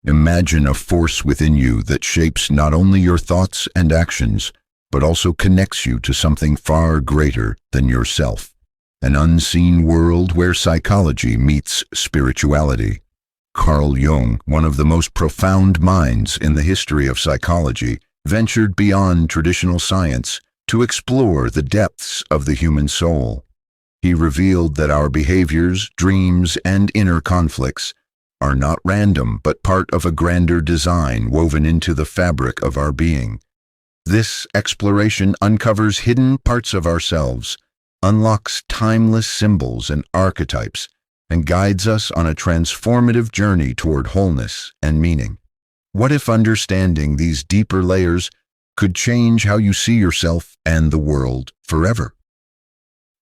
Imagine a force within you that shapes not only your thoughts and actions, but also connects you to something far greater than yourself. An unseen world where psychology meets spirituality. Carl Jung, one of the most profound minds in the history of psychology, ventured beyond traditional science to explore the depths of the human soul. He revealed that our behaviors, dreams, and inner conflicts are not random but part of a grander design woven into the fabric of our being. This exploration uncovers hidden parts of ourselves, unlocks timeless symbols and archetypes, and guides us on a transformative journey toward wholeness and meaning. What if understanding these deeper layers could change how you see yourself and the world forever?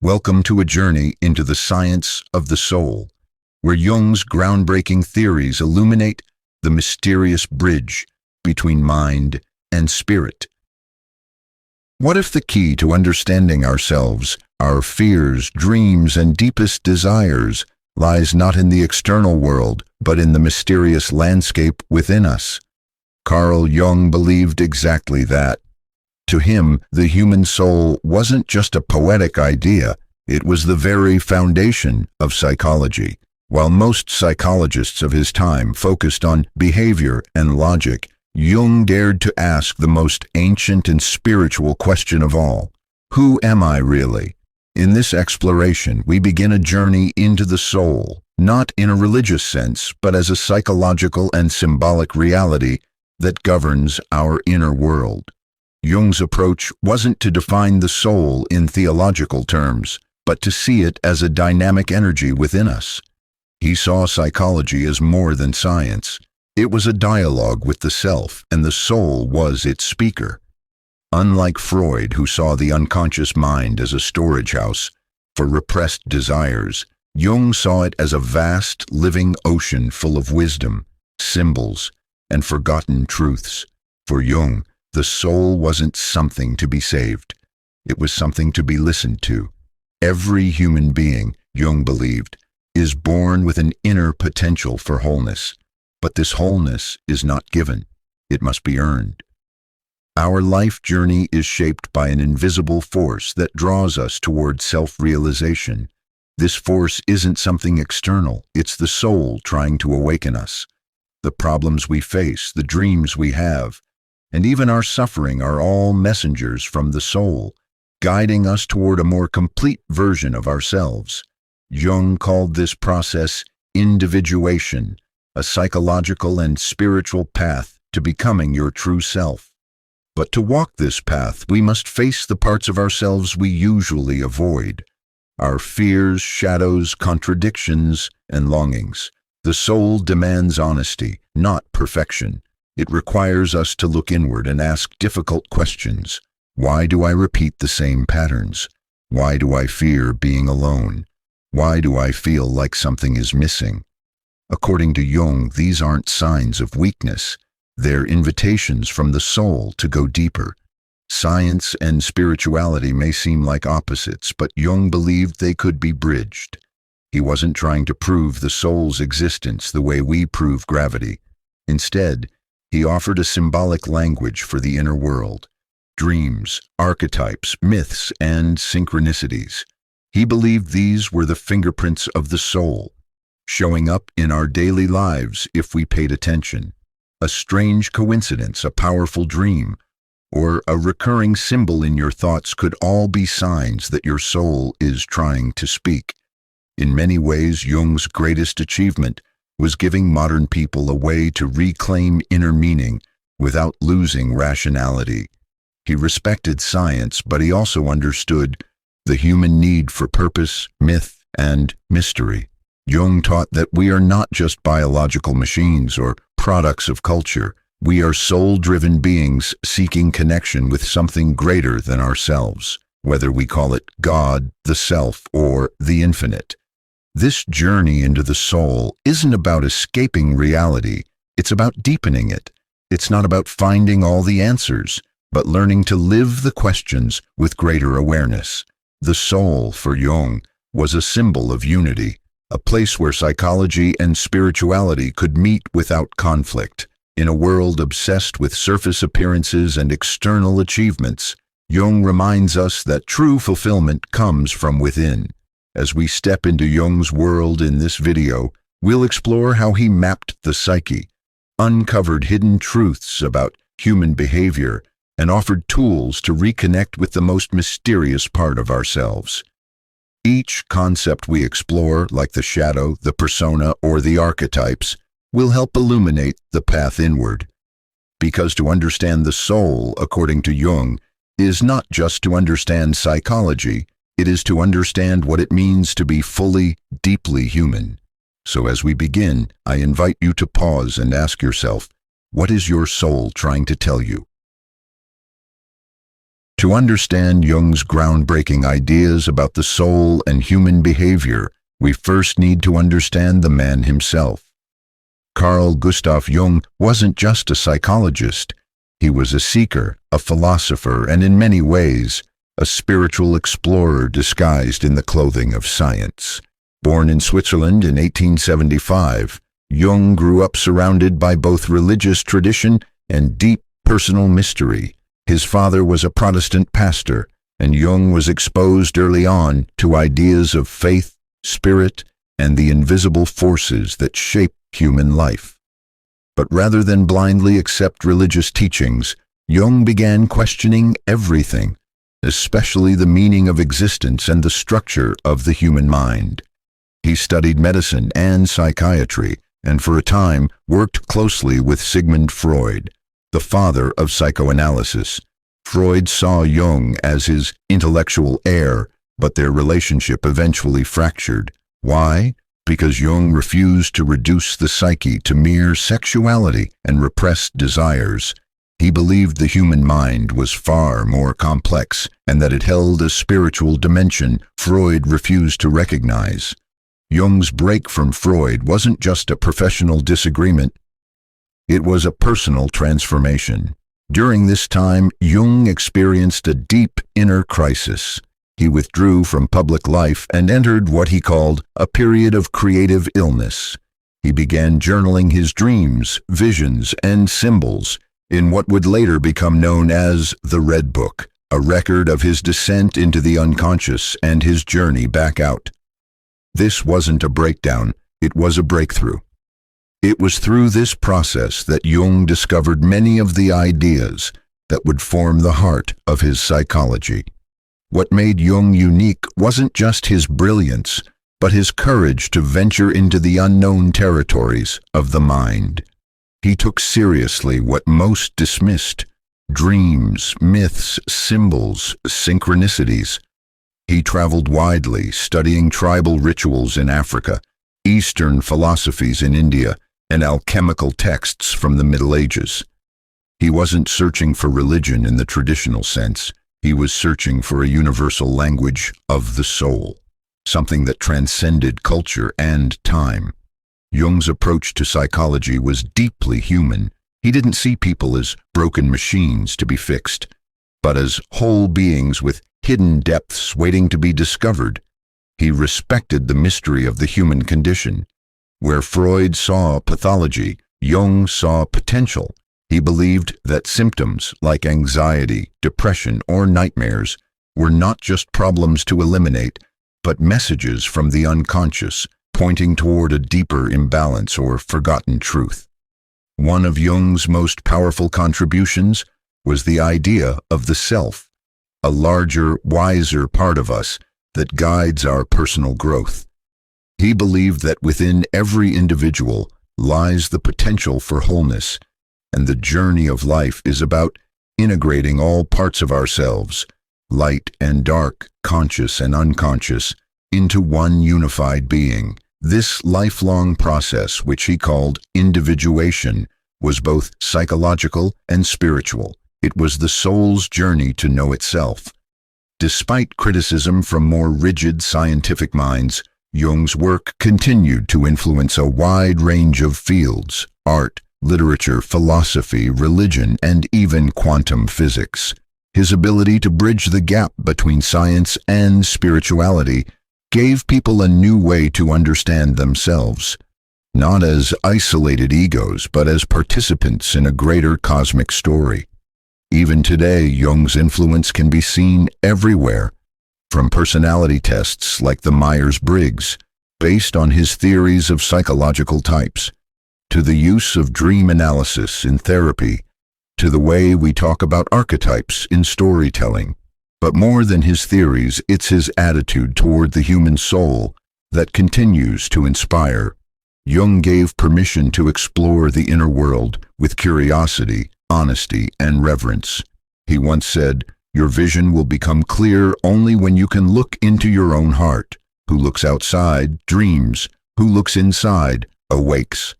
Welcome to a journey into the science of the soul, where Jung's groundbreaking theories illuminate the mysterious bridge between mind and spirit. What if the key to understanding ourselves, our fears, dreams, and deepest desires lies not in the external world, but in the mysterious landscape within us? Carl Jung believed exactly that. To him, the human soul wasn't just a poetic idea, it was the very foundation of psychology. While most psychologists of his time focused on behavior and logic, Jung dared to ask the most ancient and spiritual question of all: who am I really? In this exploration, we begin a journey into the soul, not in a religious sense, but as a psychological and symbolic reality that governs our inner world. Jung's approach wasn't to define the soul in theological terms, but to see it as a dynamic energy within us. He saw psychology as more than science. It was a dialogue with the self, and the soul was its speaker. Unlike Freud, who saw the unconscious mind as a storage house for repressed desires, Jung saw it as a vast, living ocean full of wisdom, symbols, and forgotten truths. For Jung, the soul wasn't something to be saved. It was something to be listened to. Every human being, Jung believed, is born with an inner potential for wholeness. But this wholeness is not given. It must be earned. Our life journey is shaped by an invisible force that draws us toward self-realization. This force isn't something external. It's the soul trying to awaken us. The problems we face, the dreams we have, and even our suffering are all messengers from the soul, guiding us toward a more complete version of ourselves. Jung called this process individuation, a psychological and spiritual path to becoming your true self. But to walk this path, we must face the parts of ourselves we usually avoid: our fears, shadows, contradictions, and longings. The soul demands honesty, not perfection. It requires us to look inward and ask difficult questions. Why do I repeat the same patterns? Why do I fear being alone? Why do I feel like something is missing? According to Jung, these aren't signs of weakness. They're invitations from the soul to go deeper. Science and spirituality may seem like opposites, but Jung believed they could be bridged. He wasn't trying to prove the soul's existence the way we prove gravity. Instead, he offered a symbolic language for the inner world: dreams, archetypes, myths, and synchronicities. He believed these were the fingerprints of the soul, showing up in our daily lives if we paid attention. A strange coincidence, a powerful dream, or a recurring symbol in your thoughts could all be signs that your soul is trying to speak. In many ways, Jung's greatest achievement was giving modern people a way to reclaim inner meaning without losing rationality. He respected science, but he also understood the human need for purpose, myth, and mystery. Jung taught that we are not just biological machines or products of culture. We are soul-driven beings seeking connection with something greater than ourselves, whether we call it God, the self, or the infinite. This journey into the soul isn't about escaping reality. It's about deepening it. It's not about finding all the answers, but learning to live the questions with greater awareness. The soul, for Jung, was a symbol of unity, a place where psychology and spirituality could meet without conflict. In a world obsessed with surface appearances and external achievements, Jung reminds us that true fulfillment comes from within. As we step into Jung's world in this video, we'll explore how he mapped the psyche, uncovered hidden truths about human behavior, and offered tools to reconnect with the most mysterious part of ourselves. Each concept we explore, like the shadow, the persona, or the archetypes, will help illuminate the path inward. Because to understand the soul, according to Jung, is not just to understand psychology, it is to understand what it means to be fully, deeply human. So as we begin, I invite you to pause and ask yourself, what is your soul trying to tell you? To understand Jung's groundbreaking ideas about the soul and human behavior, we first need to understand the man himself. Carl Gustav Jung wasn't just a psychologist. He was a seeker, a philosopher, and in many ways, a spiritual explorer disguised in the clothing of science. Born in Switzerland in 1875, Jung grew up surrounded by both religious tradition and deep personal mystery. His father was a Protestant pastor, and Jung was exposed early on to ideas of faith, spirit, and the invisible forces that shape human life. But rather than blindly accept religious teachings, Jung began questioning everything, especially the meaning of existence and the structure of the human mind. He studied medicine and psychiatry, and for a time worked closely with Sigmund Freud, the father of psychoanalysis. Freud saw Jung as his intellectual heir, but their relationship eventually fractured. Why? Because Jung refused to reduce the psyche to mere sexuality and repressed desires. He believed the human mind was far more complex and that it held a spiritual dimension Freud refused to recognize. Jung's break from Freud wasn't just a professional disagreement, it was a personal transformation. During this time, Jung experienced a deep inner crisis. He withdrew from public life and entered what he called a period of creative illness. He began journaling his dreams, visions, and symbols in what would later become known as the Red Book, a record of his descent into the unconscious and his journey back out. This wasn't a breakdown, it was a breakthrough. It was through this process that Jung discovered many of the ideas that would form the heart of his psychology. What made Jung unique wasn't just his brilliance, but his courage to venture into the unknown territories of the mind. He took seriously what most dismissed: dreams, myths, symbols, synchronicities. He traveled widely, studying tribal rituals in Africa, Eastern philosophies in India, and alchemical texts from the Middle Ages. He wasn't searching for religion in the traditional sense. He was searching for a universal language of the soul, something that transcended culture and time. Jung's approach to psychology was deeply human. He didn't see people as broken machines to be fixed, but as whole beings with hidden depths waiting to be discovered. He respected the mystery of the human condition. Where Freud saw pathology, Jung saw potential. He believed that symptoms like anxiety, depression, or nightmares were not just problems to eliminate, but messages from the unconscious, pointing toward a deeper imbalance or forgotten truth. One of Jung's most powerful contributions was the idea of the self, a larger, wiser part of us that guides our personal growth. He believed that within every individual lies the potential for wholeness, and the journey of life is about integrating all parts of ourselves, light and dark, conscious and unconscious, into one unified being. This lifelong process, which he called individuation, was both psychological and spiritual. It was the soul's journey to know itself. Despite criticism from more rigid scientific minds, Jung's work continued to influence a wide range of fields: art, literature, philosophy, religion, and even quantum physics. His ability to bridge the gap between science and spirituality gave people a new way to understand themselves, not as isolated egos, but as participants in a greater cosmic story. Even today, Jung's influence can be seen everywhere, from personality tests like the Myers-Briggs, based on his theories of psychological types, to the use of dream analysis in therapy, to the way we talk about archetypes in storytelling. But more than his theories, it's his attitude toward the human soul that continues to inspire. Jung gave permission to explore the inner world with curiosity, honesty, and reverence. He once said, "Your vision will become clear only when you can look into your own heart. Who looks outside dreams, who looks inside awakes."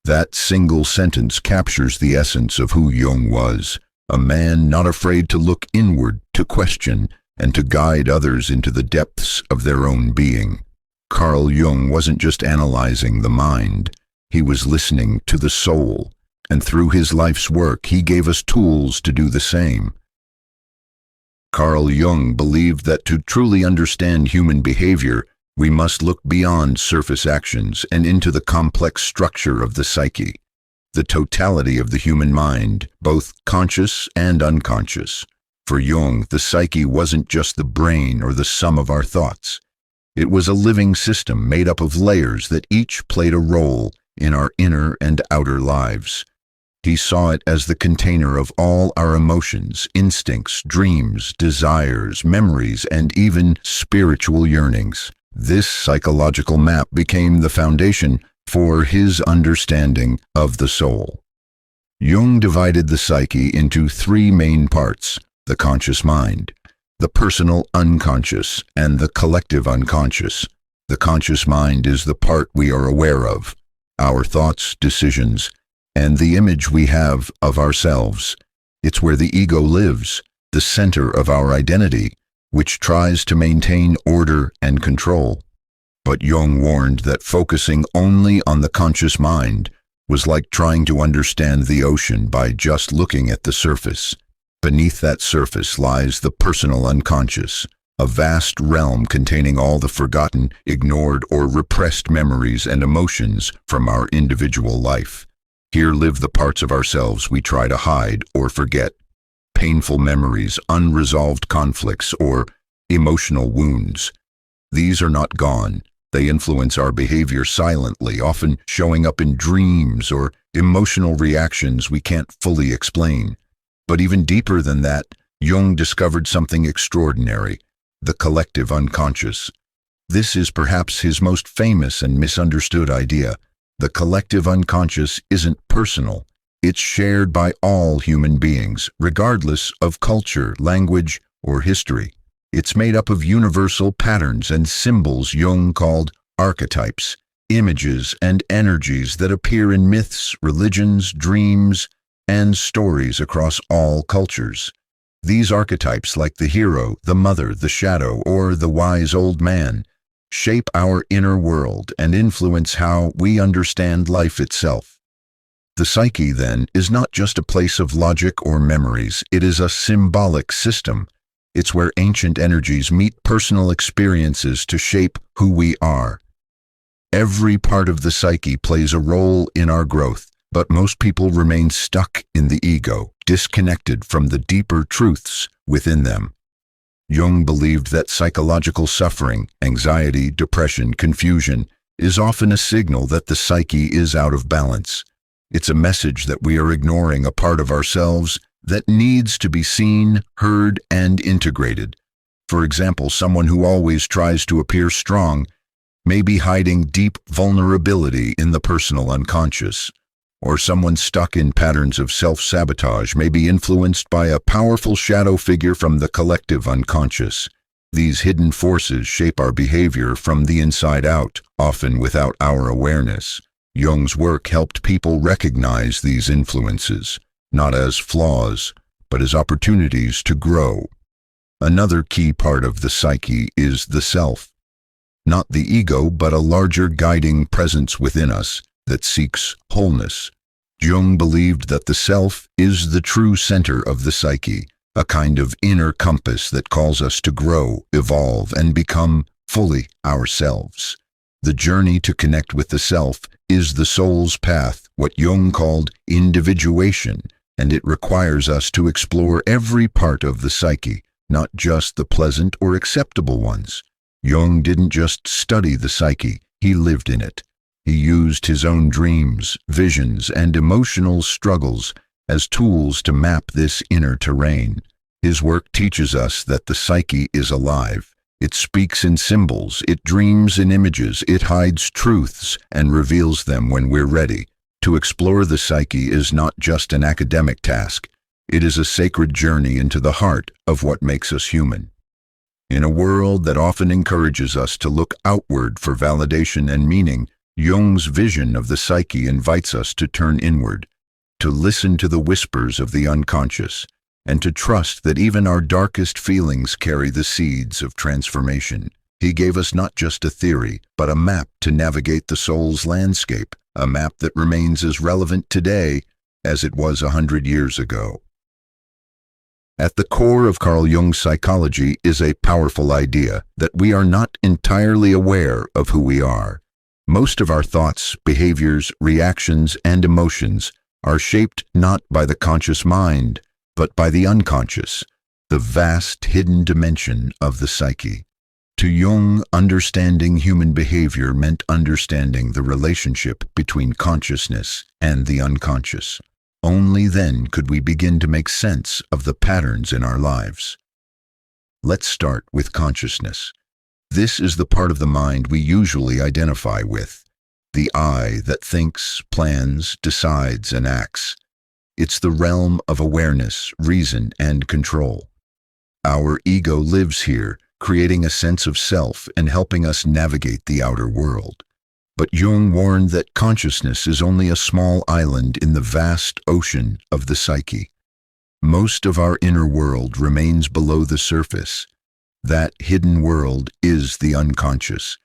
That single sentence captures the essence of who Jung was, a man not afraid to look inward, to question, and to guide others into the depths of their own being. Carl Jung wasn't just analyzing the mind, he was listening to the soul, and through his life's work he gave us tools to do the same. Carl Jung believed that to truly understand human behavior, we must look beyond surface actions and into the complex structure of the psyche, the totality of the human mind, both conscious and unconscious. For Jung, the psyche wasn't just the brain or the sum of our thoughts. It was a living system made up of layers that each played a role in our inner and outer lives. He saw it as the container of all our emotions, instincts, dreams, desires, memories, and even spiritual yearnings. This psychological map became the foundation for his understanding of the soul. Jung divided the psyche into three main parts: the conscious mind, the personal unconscious, and the collective unconscious. The conscious mind is the part we are aware of, our thoughts, decisions, and the image we have of ourselves. It's where the ego lives, the center of our identity, which tries to maintain order and control. But Jung warned that focusing only on the conscious mind was like trying to understand the ocean by just looking at the surface. Beneath that surface lies the personal unconscious, a vast realm containing all the forgotten, ignored, or repressed memories and emotions from our individual life. Here live the parts of ourselves we try to hide or forget, painful memories, unresolved conflicts, or emotional wounds. These are not gone. They influence our behavior silently, often showing up in dreams or emotional reactions we can't fully explain. But even deeper than that, Jung discovered something extraordinary: the collective unconscious. This is perhaps his most famous and misunderstood idea. The collective unconscious isn't personal. It's shared by all human beings, regardless of culture, language, or history. It's made up of universal patterns and symbols Jung called archetypes, images and energies that appear in myths, religions, dreams, and stories across all cultures. These archetypes, like the hero, the mother, the shadow, or the wise old man, shape our inner world and influence how we understand life itself. The psyche, then, is not just a place of logic or memories. It is a symbolic system. It's where ancient energies meet personal experiences to shape who we are. Every part of the psyche plays a role in our growth, but most people remain stuck in the ego, disconnected from the deeper truths within them. Jung believed that psychological suffering, anxiety, depression, confusion, is often a signal that the psyche is out of balance. It's a message that we are ignoring a part of ourselves that needs to be seen, heard, and integrated. For example, someone who always tries to appear strong may be hiding deep vulnerability in the personal unconscious. Or someone stuck in patterns of self-sabotage may be influenced by a powerful shadow figure from the collective unconscious. These hidden forces shape our behavior from the inside out, often without our awareness. Jung's work helped people recognize these influences, not as flaws, but as opportunities to grow. Another key part of the psyche is the self. Not the ego, but a larger guiding presence within us that seeks wholeness. Jung believed that the self is the true center of the psyche, a kind of inner compass that calls us to grow, evolve, and become fully ourselves. The journey to connect with the self is the soul's path, what Jung called individuation, and it requires us to explore every part of the psyche, not just the pleasant or acceptable ones. Jung didn't just study the psyche, he lived in it. He used his own dreams, visions, and emotional struggles as tools to map this inner terrain. His work teaches us that the psyche is alive. It speaks in symbols, it dreams in images, it hides truths and reveals them when we're ready. To explore the psyche is not just an academic task. It is a sacred journey into the heart of what makes us human. In a world that often encourages us to look outward for validation and meaning, Jung's vision of the psyche invites us to turn inward, to listen to the whispers of the unconscious, and to trust that even our darkest feelings carry the seeds of transformation. He gave us not just a theory, but a map to navigate the soul's landscape, a map that remains as relevant today as it was 100 years ago. At the core of Carl Jung's psychology is a powerful idea that we are not entirely aware of who we are. Most of our thoughts, behaviors, reactions, and emotions are shaped not by the conscious mind, but by the unconscious, the vast hidden dimension of the psyche. To Jung, understanding human behavior meant understanding the relationship between consciousness and the unconscious. Only then could we begin to make sense of the patterns in our lives. Let's start with consciousness. This is the part of the mind we usually identify with, the I that thinks, plans, decides, and acts. It's the realm of awareness, reason, and control. Our ego lives here, creating a sense of self and helping us navigate the outer world. But Jung warned that consciousness is only a small island in the vast ocean of the psyche. Most of our inner world remains below the surface. That hidden world is the unconscious.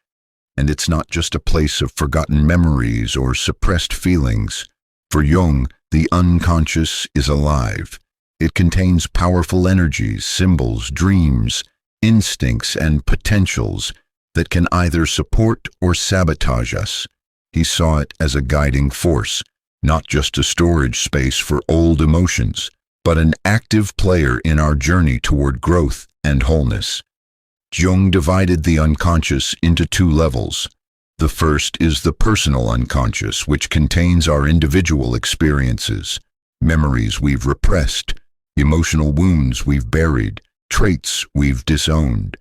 And it's not just a place of forgotten memories or suppressed feelings. For Jung, the unconscious is alive. It contains powerful energies, symbols, dreams, instincts, and potentials that can either support or sabotage us. He saw it as a guiding force, not just a storage space for old emotions, but an active player in our journey toward growth and wholeness. Jung divided the unconscious into two levels. The first is the personal unconscious, which contains our individual experiences, memories we've repressed, emotional wounds we've buried, traits we've disowned.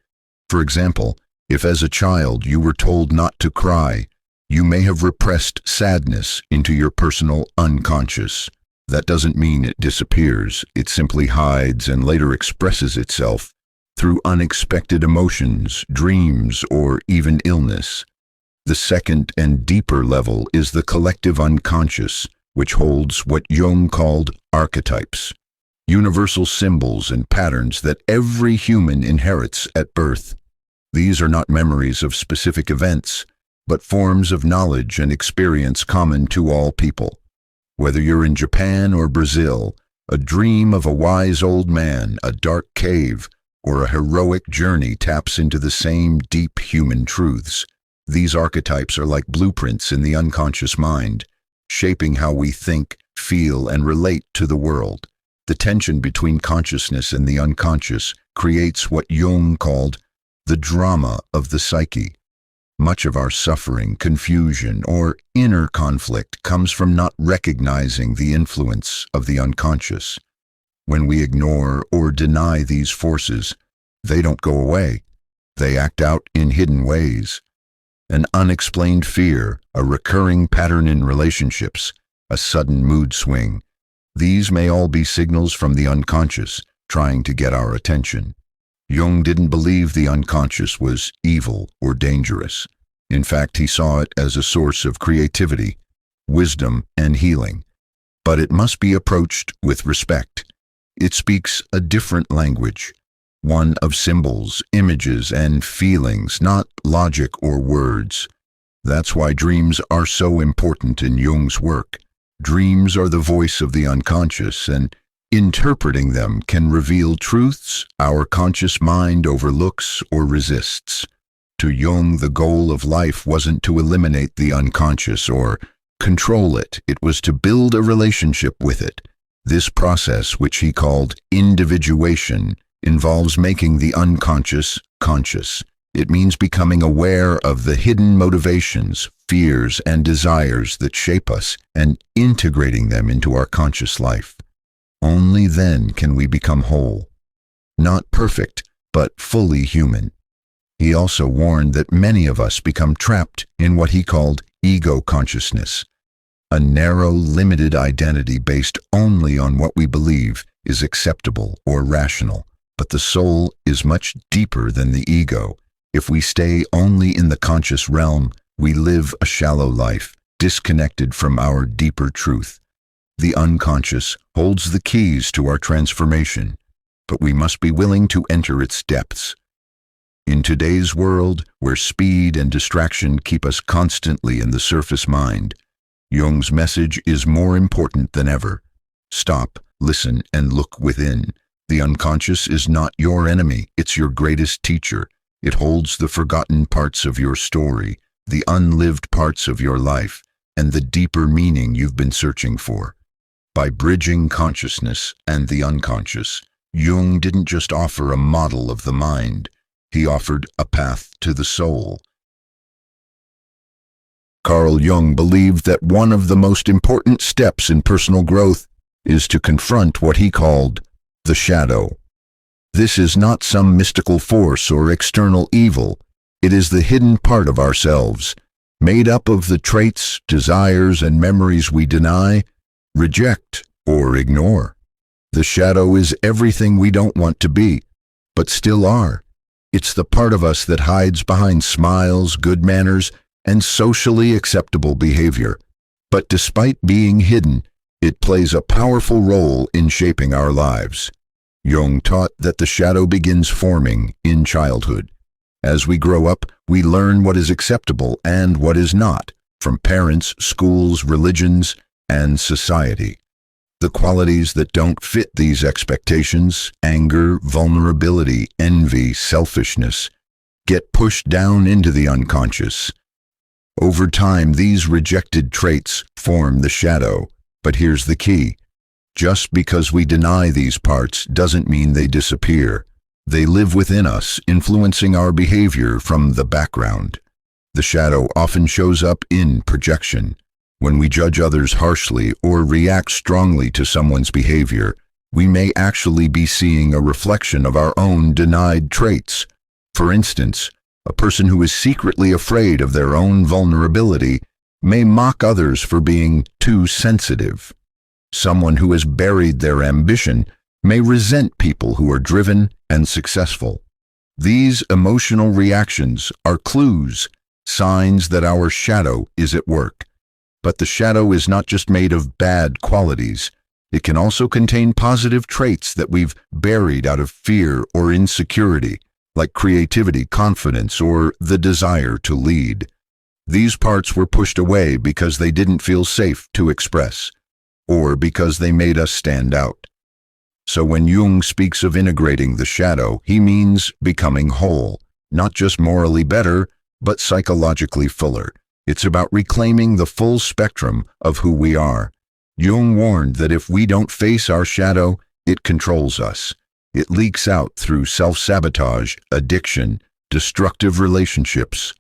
For example, if as a child you were told not to cry, you may have repressed sadness into your personal unconscious. That doesn't mean it disappears, it simply hides and later expresses itself through unexpected emotions, dreams, or even illness. The second and deeper level is the collective unconscious, which holds what Jung called archetypes, universal symbols and patterns that every human inherits at birth. These are not memories of specific events, but forms of knowledge and experience common to all people. Whether you're in Japan or Brazil, a dream of a wise old man, a dark cave, or a heroic journey taps into the same deep human truths. These archetypes are like blueprints in the unconscious mind, shaping how we think, feel, and relate to the world. The tension between consciousness and the unconscious creates what Jung called the drama of the psyche. Much of our suffering, confusion, or inner conflict comes from not recognizing the influence of the unconscious. When we ignore or deny these forces, they don't go away. They act out in hidden ways. An unexplained fear, a recurring pattern in relationships, a sudden mood swing. These may all be signals from the unconscious trying to get our attention. Jung didn't believe the unconscious was evil or dangerous. In fact, he saw it as a source of creativity, wisdom, and healing. But it must be approached with respect. It speaks a different language, one of symbols, images, and feelings, not logic or words. That's why dreams are so important in Jung's work. Dreams are the voice of the unconscious, and interpreting them can reveal truths our conscious mind overlooks or resists. To Jung, the goal of life wasn't to eliminate the unconscious or control it. It was to build a relationship with it. This process, which he called individuation, involves making the unconscious conscious. It means becoming aware of the hidden motivations, fears, and desires that shape us and integrating them into our conscious life. Only then can we become whole. Not perfect, but fully human. He also warned that many of us become trapped in what he called ego consciousness, a narrow, limited identity based only on what we believe is acceptable or rational. But the soul is much deeper than the ego. If we stay only in the conscious realm, we live a shallow life, disconnected from our deeper truth. The unconscious holds the keys to our transformation, but we must be willing to enter its depths. In today's world, where speed and distraction keep us constantly in the surface mind, Jung's message is more important than ever. Stop, listen, and look within. The unconscious is not your enemy, it's your greatest teacher. It holds the forgotten parts of your story, the unlived parts of your life, and the deeper meaning you've been searching for. By bridging consciousness and the unconscious, Jung didn't just offer a model of the mind, he offered a path to the soul. Carl Jung believed that one of the most important steps in personal growth is to confront what he called the shadow. This is not some mystical force or external evil. It is the hidden part of ourselves, made up of the traits, desires, and memories we deny, reject, or ignore. The shadow is everything we don't want to be, but still are. It's the part of us that hides behind smiles, good manners, and socially acceptable behavior. But despite being hidden, it plays a powerful role in shaping our lives. Jung taught that the shadow begins forming in childhood. As we grow up, we learn what is acceptable and what is not, from parents, schools, religions, and society. The qualities that don't fit these expectations, anger, vulnerability, envy, selfishness, get pushed down into the unconscious. Over time, these rejected traits form the shadow. But here's the key. Just because we deny these parts doesn't mean they disappear. They live within us, influencing our behavior from the background. The shadow often shows up in projection. When we judge others harshly or react strongly to someone's behavior, we may actually be seeing a reflection of our own denied traits. For instance, a person who is secretly afraid of their own vulnerability may mock others for being too sensitive. Someone who has buried their ambition may resent people who are driven and successful. These emotional reactions are clues, signs that our shadow is at work. But the shadow is not just made of bad qualities. It can also contain positive traits that we've buried out of fear or insecurity, like creativity, confidence, or the desire to lead. These parts were pushed away because they didn't feel safe to express, or because they made us stand out. So when Jung speaks of integrating the shadow, he means becoming whole, not just morally better, but psychologically fuller. It's about reclaiming the full spectrum of who we are. Jung warned that if we don't face our shadow, it controls us. It leaks out through self-sabotage, addiction, destructive relationships,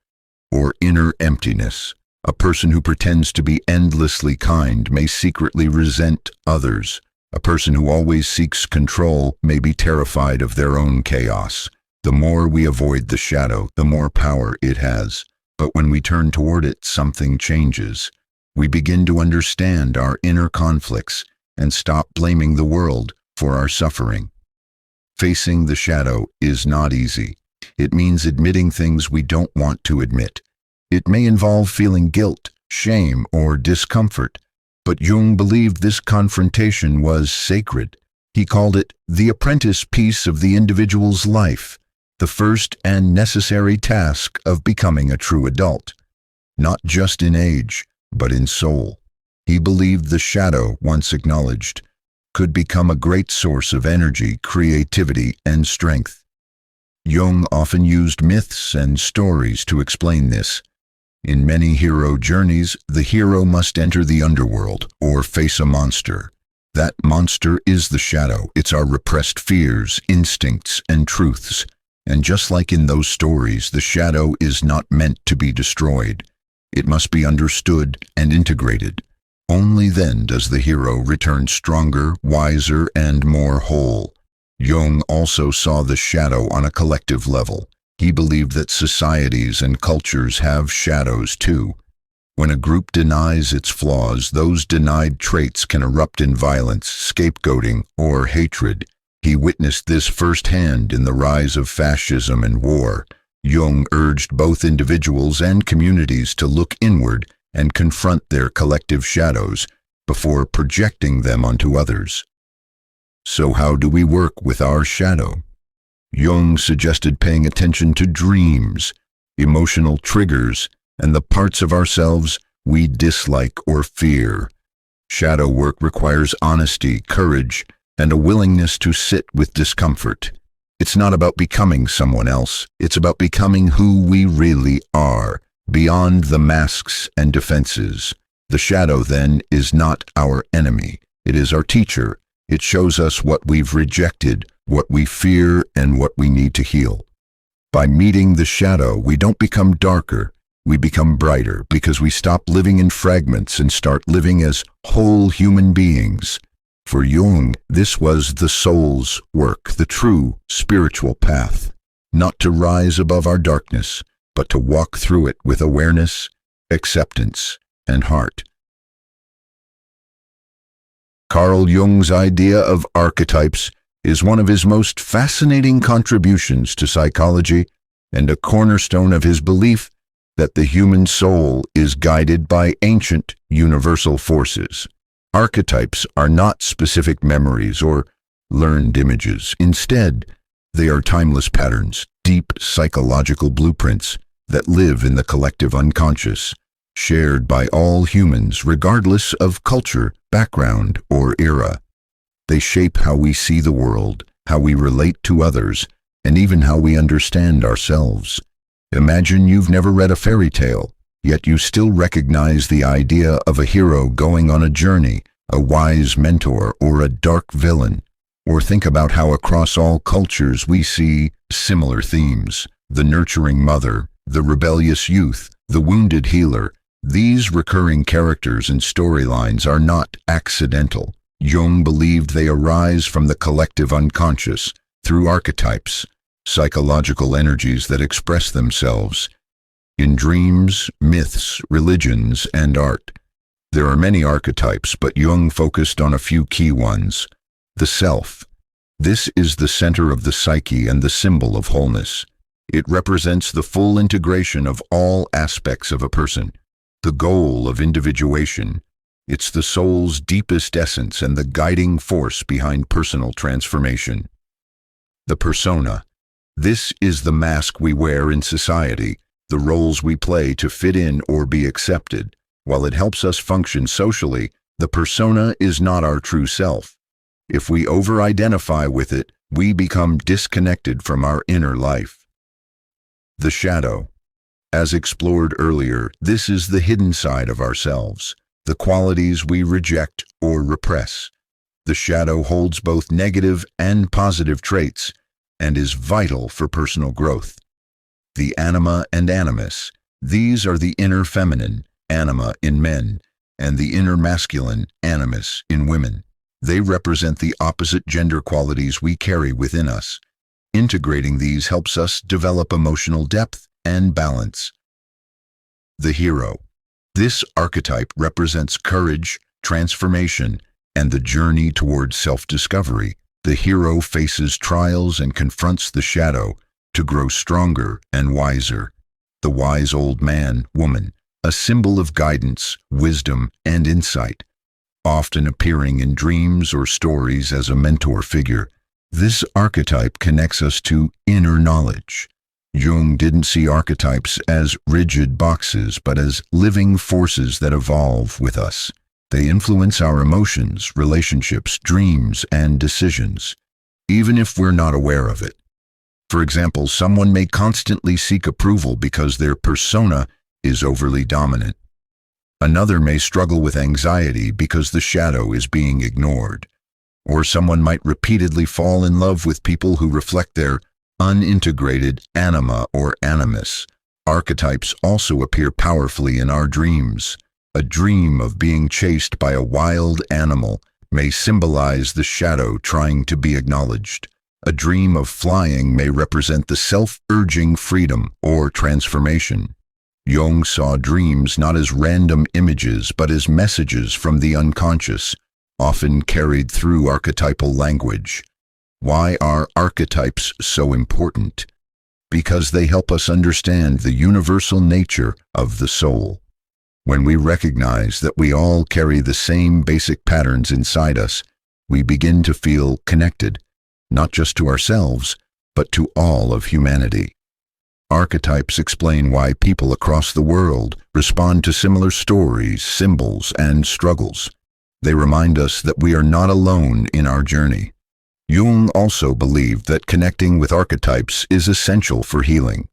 or inner emptiness. A person who pretends to be endlessly kind may secretly resent others. A person who always seeks control may be terrified of their own chaos. The more we avoid the shadow, the more power it has. But when we turn toward it, something changes. We begin to understand our inner conflicts and stop blaming the world for our suffering. Facing the shadow is not easy. It means admitting things we don't want to admit. It may involve feeling guilt, shame, or discomfort. But Jung believed this confrontation was sacred. He called it the apprentice piece of the individual's life, the first and necessary task of becoming a true adult, not just in age, but in soul. He believed the shadow, once acknowledged, could become a great source of energy, creativity, and strength. Jung often used myths and stories to explain this. In many hero journeys, the hero must enter the underworld or face a monster. That monster is the shadow. It's our repressed fears, instincts, and truths. And just like in those stories, the shadow is not meant to be destroyed. It must be understood and integrated. Only then does the hero return stronger, wiser, and more whole. Jung also saw the shadow on a collective level. He believed that societies and cultures have shadows too. When a group denies its flaws, those denied traits can erupt in violence, scapegoating, or hatred. He witnessed this firsthand in the rise of fascism and war. Jung urged both individuals and communities to look inward and confront their collective shadows before projecting them onto others. So how do we work with our shadow? Jung suggested paying attention to dreams, emotional triggers, and the parts of ourselves we dislike or fear. Shadow work requires honesty, courage, and a willingness to sit with discomfort. It's not about becoming someone else. It's about becoming who we really are, beyond the masks and defenses. The shadow, then, is not our enemy. It is our teacher. It shows us what we've rejected, what we fear, and what we need to heal. By meeting the shadow, we don't become darker. We become brighter because we stop living in fragments and start living as whole human beings. For Jung, this was the soul's work, the true spiritual path, not to rise above our darkness, but to walk through it with awareness, acceptance, and heart. Carl Jung's idea of archetypes is one of his most fascinating contributions to psychology and a cornerstone of his belief that the human soul is guided by ancient universal forces. Archetypes are not specific memories or learned images. Instead, they are timeless patterns, deep psychological blueprints that live in the collective unconscious, shared by all humans regardless of culture, background, or era. They shape how we see the world, how we relate to others, and even how we understand ourselves. Imagine you've never read a fairy tale, yet you still recognize the idea of a hero going on a journey, a wise mentor, or a dark villain. Or think about how across all cultures we see similar themes: the nurturing mother, the rebellious youth, the wounded healer. These recurring characters and storylines are not accidental. Jung believed they arise from the collective unconscious through archetypes, psychological energies that express themselves in dreams, myths, religions, and art. There are many archetypes, but Jung focused on a few key ones. The self. This is the center of the psyche and the symbol of wholeness. It represents the full integration of all aspects of a person. The goal of individuation. It's the soul's deepest essence and the guiding force behind personal transformation. The persona. This is the mask we wear in society, the roles we play to fit in or be accepted. While it helps us function socially, the persona is not our true self. If we over-identify with it, we become disconnected from our inner life. The shadow. As explored earlier, this is the hidden side of ourselves, the qualities we reject or repress. The shadow holds both negative and positive traits and is vital for personal growth. The anima and animus. These are the inner feminine, anima, in men, and the inner masculine, animus, in women. They represent the opposite gender qualities we carry within us. Integrating these helps us develop emotional depth and balance. The hero. This archetype represents courage, transformation, and the journey towards self-discovery. The hero faces trials and confronts the shadow to grow stronger and wiser. The wise old man, woman, a symbol of guidance, wisdom, and insight, often appearing in dreams or stories as a mentor figure. This archetype connects us to inner knowledge. Jung didn't see archetypes as rigid boxes, but as living forces that evolve with us. They influence our emotions, relationships, dreams, and decisions, even if we're not aware of it. For example, someone may constantly seek approval because their persona is overly dominant. Another may struggle with anxiety because the shadow is being ignored. Or someone might repeatedly fall in love with people who reflect their unintegrated anima or animus. Archetypes also appear powerfully in our dreams. A dream of being chased by a wild animal may symbolize the shadow trying to be acknowledged. A dream of flying may represent the self-urging freedom or transformation. Jung saw dreams not as random images but as messages from the unconscious, often carried through archetypal language. Why are archetypes so important? Because they help us understand the universal nature of the soul. When we recognize that we all carry the same basic patterns inside us, we begin to feel connected, not just to ourselves, but to all of humanity. Archetypes explain why people across the world respond to similar stories, symbols, and struggles. They remind us that we are not alone in our journey. Jung also believed that connecting with archetypes is essential for healing.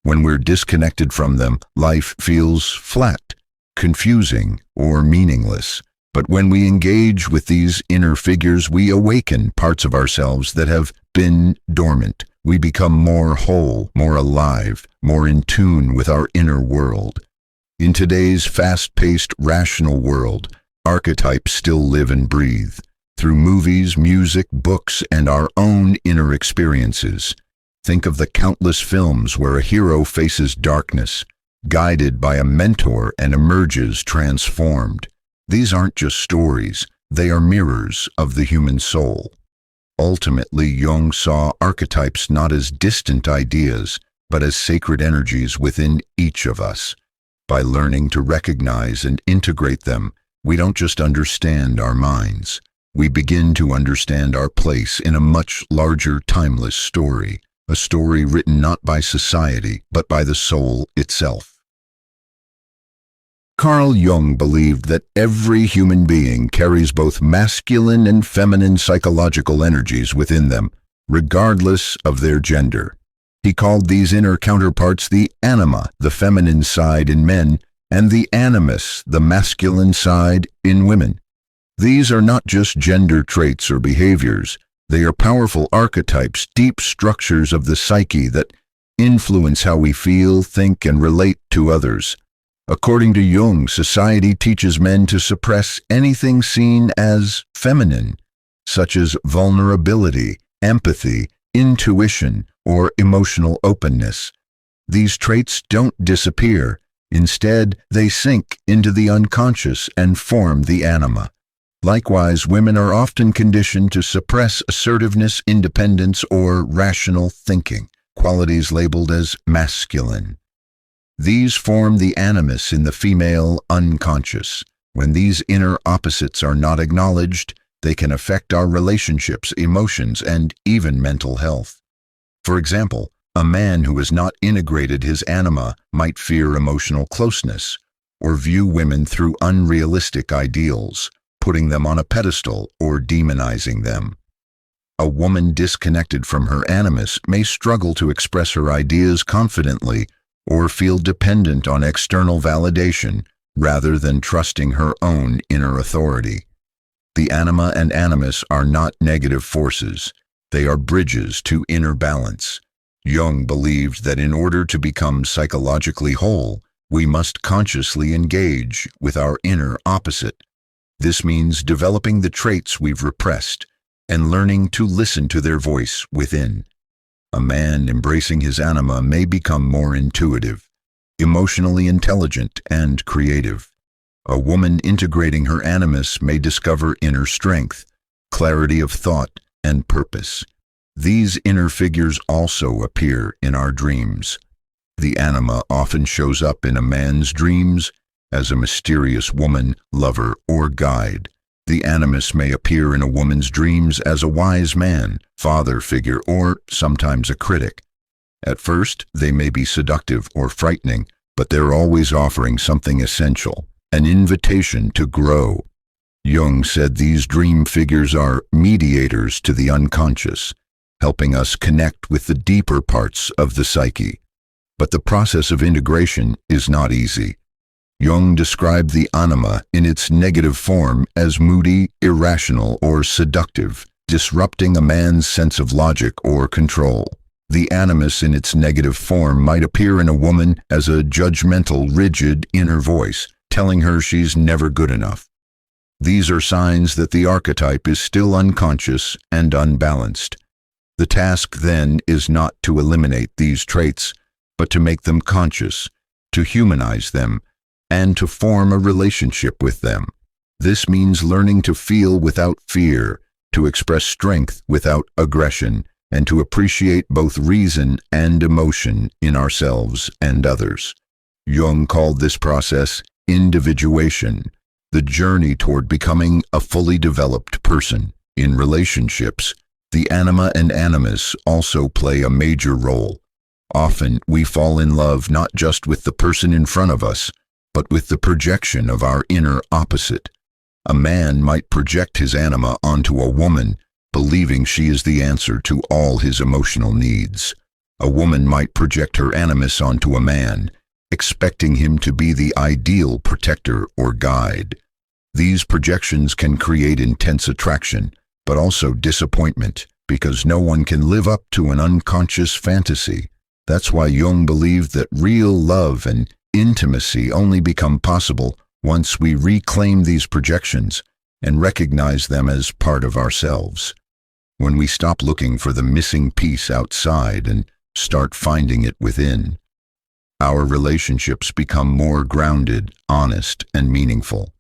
When we're disconnected from them, life feels flat, confusing, or meaningless. But when we engage with these inner figures, we awaken parts of ourselves that have been dormant. We become more whole, more alive, more in tune with our inner world. In today's fast-paced, rational world, archetypes still live and breathe through movies, music, books, and our own inner experiences. Think of the countless films where a hero faces darkness, guided by a mentor, and emerges transformed. These aren't just stories, they are mirrors of the human soul. Ultimately, Jung saw archetypes not as distant ideas, but as sacred energies within each of us. By learning to recognize and integrate them, we don't just understand our minds. We begin to understand our place in a much larger, timeless story, a story written not by society, but by the soul itself. Carl Jung believed that every human being carries both masculine and feminine psychological energies within them, regardless of their gender. He called these inner counterparts the anima, the feminine side in men, and the animus, the masculine side in women. These are not just gender traits or behaviors. They are powerful archetypes, deep structures of the psyche that influence how we feel, think, and relate to others. According to Jung, society teaches men to suppress anything seen as feminine, such as vulnerability, empathy, intuition, or emotional openness. These traits don't disappear. Instead, they sink into the unconscious and form the anima. Likewise, women are often conditioned to suppress assertiveness, independence, or rational thinking, qualities labeled as masculine. These form the animus in the female unconscious. When these inner opposites are not acknowledged, they can affect our relationships, emotions, and even mental health. For example, a man who has not integrated his anima might fear emotional closeness or view women through unrealistic ideals, putting them on a pedestal or demonizing them. A woman disconnected from her animus may struggle to express her ideas confidently or feel dependent on external validation rather than trusting her own inner authority. The anima and animus are not negative forces. They are bridges to inner balance. Jung believed that in order to become psychologically whole, we must consciously engage with our inner opposite. This means developing the traits we've repressed and learning to listen to their voice within. A man embracing his anima may become more intuitive, emotionally intelligent, and creative. A woman integrating her animus may discover inner strength, clarity of thought, and purpose. These inner figures also appear in our dreams. The anima often shows up in a man's dreams as a mysterious woman, lover, or guide. The animus may appear in a woman's dreams as a wise man, father figure, or sometimes a critic. At first, they may be seductive or frightening, but they're always offering something essential, an invitation to grow. Jung said these dream figures are mediators to the unconscious, helping us connect with the deeper parts of the psyche. But the process of integration is not easy. Jung described the anima in its negative form as moody, irrational, or seductive, disrupting a man's sense of logic or control. The animus in its negative form might appear in a woman as a judgmental, rigid inner voice, telling her she's never good enough. These are signs that the archetype is still unconscious and unbalanced. The task then is not to eliminate these traits, but to make them conscious, to humanize them, and to form a relationship with them. This means learning to feel without fear, to express strength without aggression, and to appreciate both reason and emotion in ourselves and others. Jung called this process individuation, the journey toward becoming a fully developed person. In relationships, the anima and animus also play a major role. Often, we fall in love not just with the person in front of us, but with the projection of our inner opposite. A man might project his anima onto a woman, believing she is the answer to all his emotional needs. A woman might project her animus onto a man, expecting him to be the ideal protector or guide. These projections can create intense attraction, but also disappointment, because no one can live up to an unconscious fantasy. That's why Jung believed that real love and intimacy only become possible once we reclaim these projections and recognize them as part of ourselves. When we stop looking for the missing piece outside and start finding it within, our relationships become more grounded, honest, and meaningful.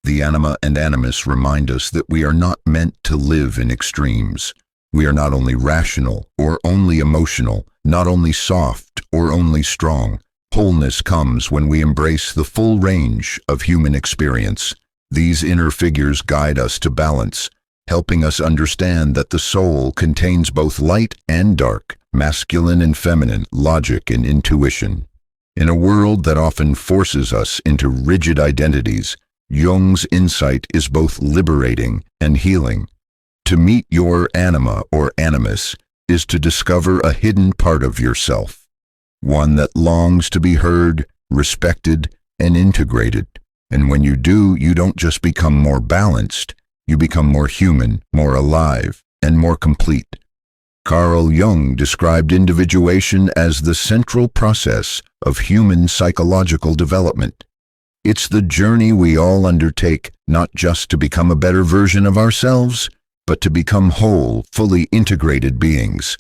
The anima and animus remind us that we are not meant to live in extremes. We are not only rational or only emotional, not only soft or only strong. Wholeness comes when we embrace the full range of human experience. These inner figures guide us to balance, helping us understand that the soul contains both light and dark, masculine and feminine, logic and intuition. In a world that often forces us into rigid identities, Jung's insight is both liberating and healing. To meet your anima or animus is to discover a hidden part of yourself, one that longs to be heard, respected, and integrated. And when you do, you don't just become more balanced, you become more human, more alive, and more complete. Carl Jung described individuation as the central process of human psychological development. It's the journey we all undertake, not just to become a better version of ourselves, but to become whole, fully integrated beings.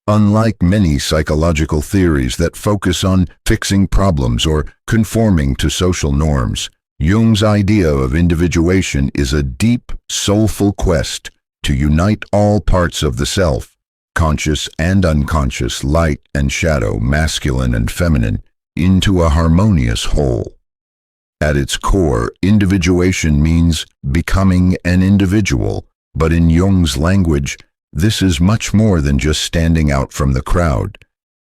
Unlike many psychological theories that focus on fixing problems or conforming to social norms, Jung's idea of individuation is a deep, soulful quest to unite all parts of the self, conscious and unconscious, light and shadow, masculine and feminine, into a harmonious whole. At its core, individuation means becoming an individual, but in Jung's language, this is much more than just standing out from the crowd.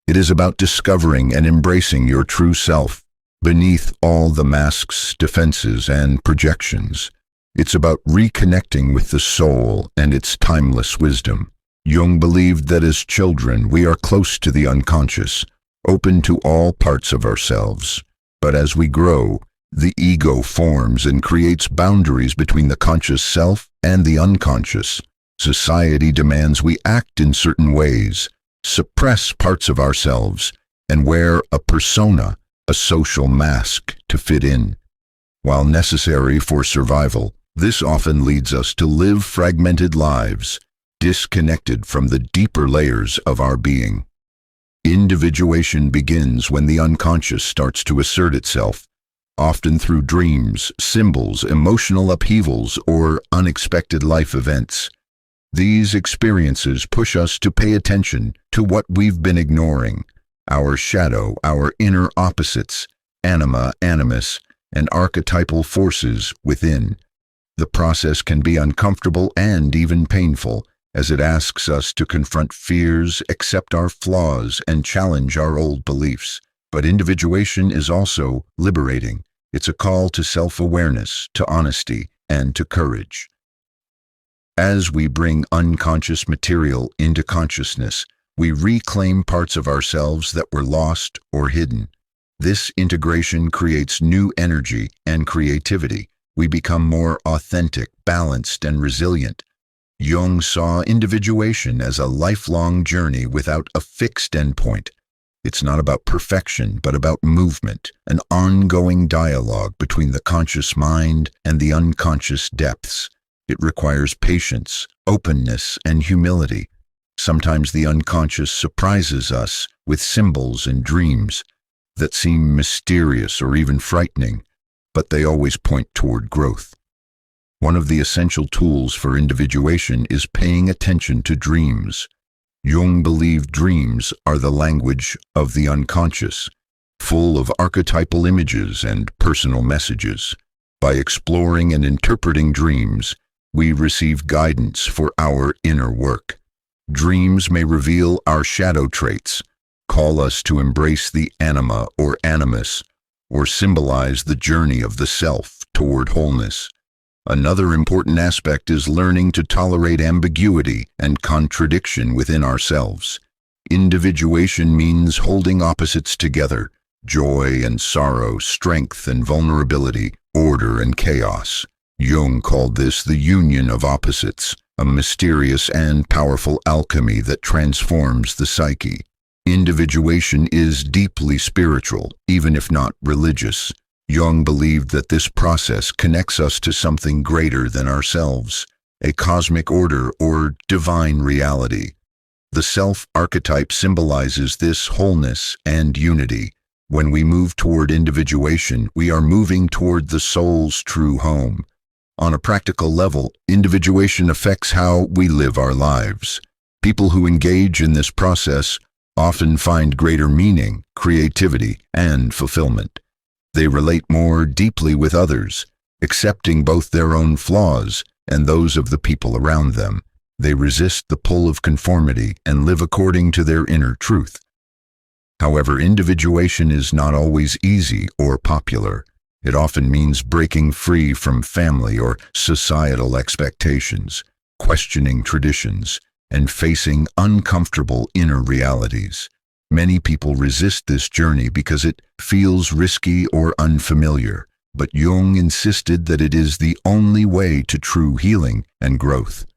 It is about discovering and embracing your true self, beneath all the masks, defenses, and projections. It's about reconnecting with the soul and its timeless wisdom. Jung believed that as children, we are close to the unconscious, open to all parts of ourselves. But as we grow, the ego forms and creates boundaries between the conscious self and the unconscious. Society demands we act in certain ways, suppress parts of ourselves, and wear a persona, a social mask, to fit in. While necessary for survival, this often leads us to live fragmented lives, disconnected from the deeper layers of our being. Individuation begins when the unconscious starts to assert itself, often through dreams, symbols, emotional upheavals, or unexpected life events. These experiences push us to pay attention to what we've been ignoring: our shadow, our inner opposites, anima, animus, and archetypal forces within. The process can be uncomfortable and even painful, as it asks us to confront fears, accept our flaws, and challenge our old beliefs. But individuation is also liberating. It's a call to self-awareness, to honesty, and to courage. As we bring unconscious material into consciousness, we reclaim parts of ourselves that were lost or hidden. This integration creates new energy and creativity. We become more authentic, balanced, and resilient. Jung saw individuation as a lifelong journey without a fixed endpoint. It's not about perfection, but about movement, an ongoing dialogue between the conscious mind and the unconscious depths. It requires patience, openness, and humility. Sometimes the unconscious surprises us with symbols and dreams that seem mysterious or even frightening, but they always point toward growth. One of the essential tools for individuation is paying attention to dreams. Jung believed dreams are the language of the unconscious, full of archetypal images and personal messages. By exploring and interpreting dreams, we receive guidance for our inner work. Dreams may reveal our shadow traits, call us to embrace the anima or animus, or symbolize the journey of the self toward wholeness. Another important aspect is learning to tolerate ambiguity and contradiction within ourselves. Individuation means holding opposites together: joy and sorrow, strength and vulnerability, order and chaos. Jung called this the union of opposites, a mysterious and powerful alchemy that transforms the psyche. Individuation is deeply spiritual, even if not religious. Jung believed that this process connects us to something greater than ourselves, a cosmic order or divine reality. The self-archetype symbolizes this wholeness and unity. When we move toward individuation, we are moving toward the soul's true home. On a practical level, individuation affects how we live our lives. People who engage in this process often find greater meaning, creativity, and fulfillment. They relate more deeply with others, accepting both their own flaws and those of the people around them. They resist the pull of conformity and live according to their inner truth. However, individuation is not always easy or popular. It often means breaking free from family or societal expectations, questioning traditions, and facing uncomfortable inner realities. Many people resist this journey because it feels risky or unfamiliar, but Jung insisted that it is the only way to true healing and growth.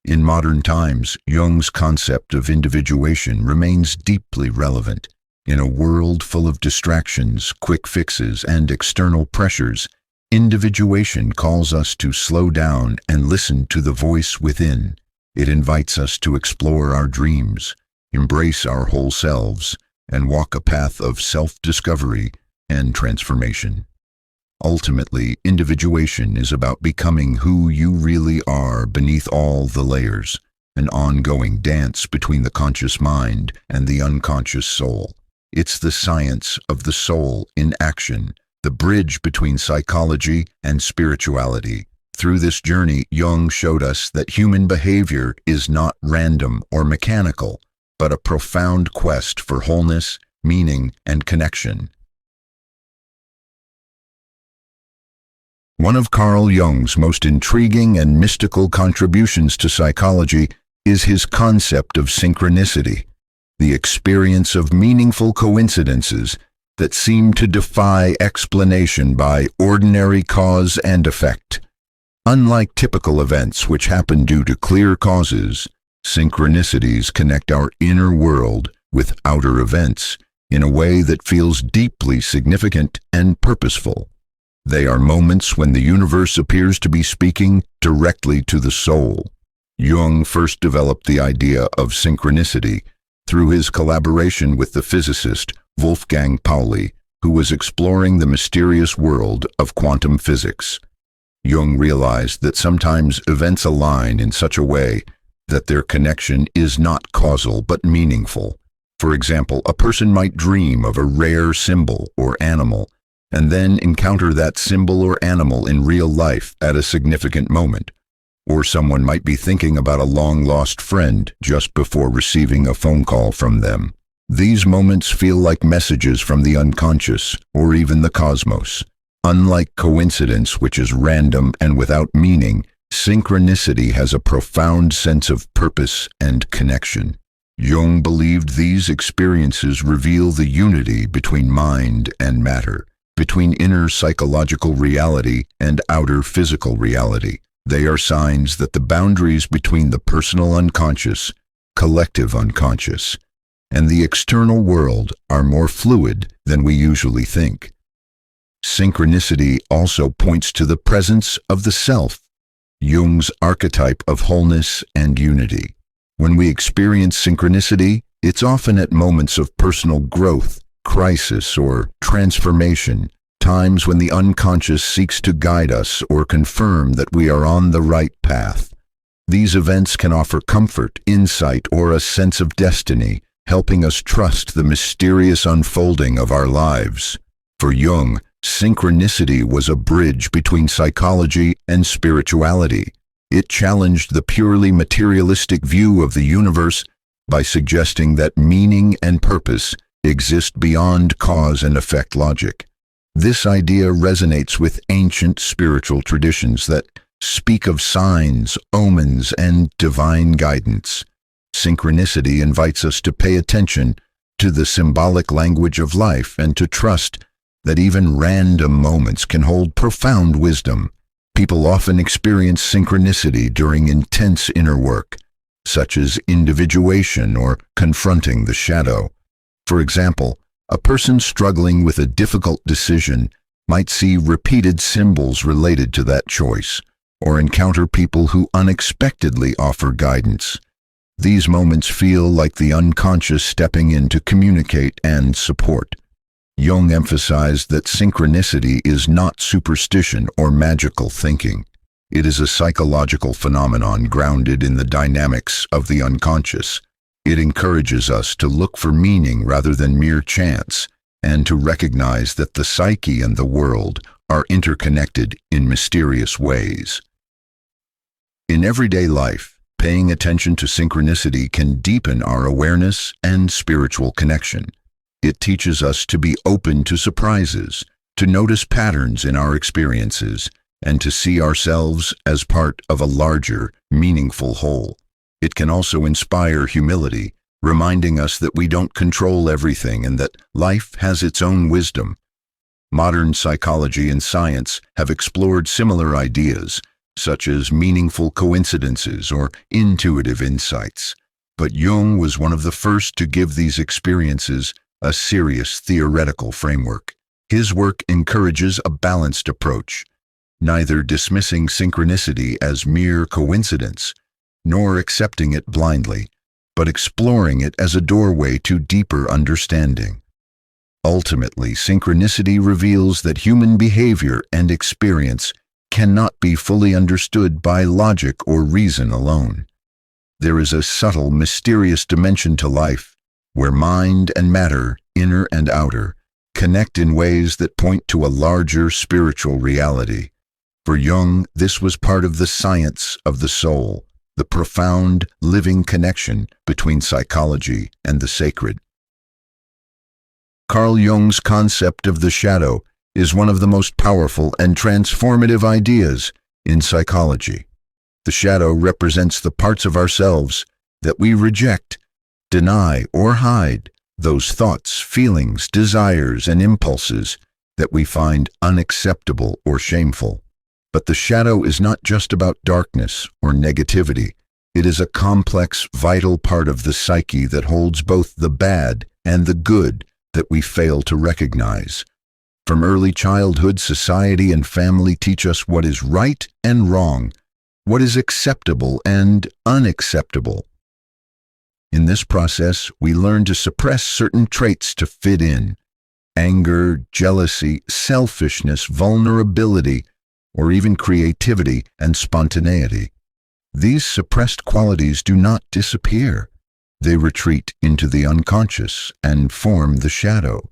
In modern times, Jung's concept of individuation remains deeply relevant. In a world full of distractions, quick fixes, and external pressures, individuation calls us to slow down and listen to the voice within. It invites us to explore our dreams, embrace our whole selves, and walk a path of self-discovery and transformation. Ultimately, individuation is about becoming who you really are beneath all the layers, an ongoing dance between the conscious mind and the unconscious soul. It's the science of the soul in action, the bridge between psychology and spirituality. Through this journey, Jung showed us that human behavior is not random or mechanical, but a profound quest for wholeness, meaning, and connection. One of Carl Jung's most intriguing and mystical contributions to psychology is his concept of synchronicity, the experience of meaningful coincidences that seem to defy explanation by ordinary cause and effect. Unlike typical events which happen due to clear causes, synchronicities connect our inner world with outer events in a way that feels deeply significant and purposeful. They are moments when the universe appears to be speaking directly to the soul. Jung first developed the idea of synchronicity through his collaboration with the physicist Wolfgang Pauli, who was exploring the mysterious world of quantum physics. Jung realized that sometimes events align in such a way that their connection is not causal but meaningful. For example, a person might dream of a rare symbol or animal, and then encounter that symbol or animal in real life at a significant moment. Or someone might be thinking about a long-lost friend just before receiving a phone call from them. These moments feel like messages from the unconscious or even the cosmos. Unlike coincidence, which is random and without meaning, Synchronicity has a profound sense of purpose and connection. Jung believed these experiences reveal the unity between mind and matter, between inner psychological reality and outer physical reality. They are signs that the boundaries between the personal unconscious, collective unconscious, and the external world are more fluid than we usually think. Synchronicity also points to the presence of the self, Jung's archetype of wholeness and unity. When we experience synchronicity, it's often at moments of personal growth, crisis, or transformation, times when the unconscious seeks to guide us or confirm that we are on the right path. These events can offer comfort, insight, or a sense of destiny, helping us trust the mysterious unfolding of our lives. For Jung, synchronicity was a bridge between psychology and spirituality. It challenged the purely materialistic view of the universe by suggesting that meaning and purpose exist beyond cause and effect logic. This idea resonates with ancient spiritual traditions that speak of signs, omens, and divine guidance. Synchronicity invites us to pay attention to the symbolic language of life and to trust that even random moments can hold profound wisdom. People often experience synchronicity during intense inner work, such as individuation or confronting the shadow. For example, a person struggling with a difficult decision might see repeated symbols related to that choice, or encounter people who unexpectedly offer guidance. These moments feel like the unconscious stepping in to communicate and support. Jung emphasized that synchronicity is not superstition or magical thinking. It is a psychological phenomenon grounded in the dynamics of the unconscious. It encourages us to look for meaning rather than mere chance, and to recognize that the psyche and the world are interconnected in mysterious ways. In everyday life, paying attention to synchronicity can deepen our awareness and spiritual connection. It teaches us to be open to surprises, to notice patterns in our experiences, and to see ourselves as part of a larger, meaningful whole. It can also inspire humility, reminding us that we don't control everything and that life has its own wisdom. Modern psychology and science have explored similar ideas, such as meaningful coincidences or intuitive insights. But Jung was one of the first to give these experiences a serious theoretical framework. His work encourages a balanced approach, neither dismissing synchronicity as mere coincidence, nor accepting it blindly, but exploring it as a doorway to deeper understanding. Ultimately, synchronicity reveals that human behavior and experience cannot be fully understood by logic or reason alone. There is a subtle, mysterious dimension to life, where mind and matter, inner and outer, connect in ways that point to a larger spiritual reality. For Jung, this was part of the science of the soul, the profound, living connection between psychology and the sacred. Carl Jung's concept of the shadow is one of the most powerful and transformative ideas in psychology. The shadow represents the parts of ourselves that we reject, deny, or hide, those thoughts, feelings, desires, and impulses that we find unacceptable or shameful. But the shadow is not just about darkness or negativity. It is a complex, vital part of the psyche that holds both the bad and the good that we fail to recognize. From early childhood, society and family teach us what is right and wrong, what is acceptable and unacceptable. In this process, we learn to suppress certain traits to fit in: anger, jealousy, selfishness, vulnerability, or even creativity and spontaneity. These suppressed qualities do not disappear. They retreat into the unconscious and form the shadow.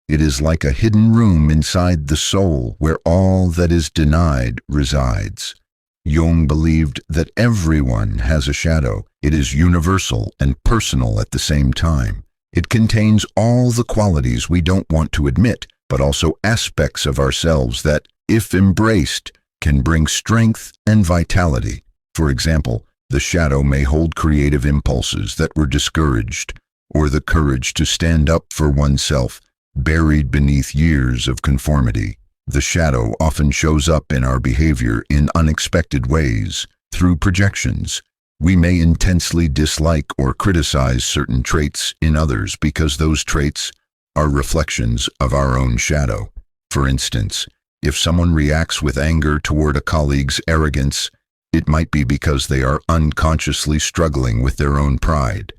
It is like a hidden room inside the soul where all that is denied resides. Jung believed that everyone has a shadow. It is universal and personal at the same time. It contains all the qualities we don't want to admit, but also aspects of ourselves that, if embraced, can bring strength and vitality. For example, the shadow may hold creative impulses that were discouraged, or the courage to stand up for oneself, buried beneath years of conformity. The shadow often shows up in our behavior in unexpected ways. Through projections, we may intensely dislike or criticize certain traits in others because those traits are reflections of our own shadow. For instance, if someone reacts with anger toward a colleague's arrogance, it might be because they are unconsciously struggling with their own pride.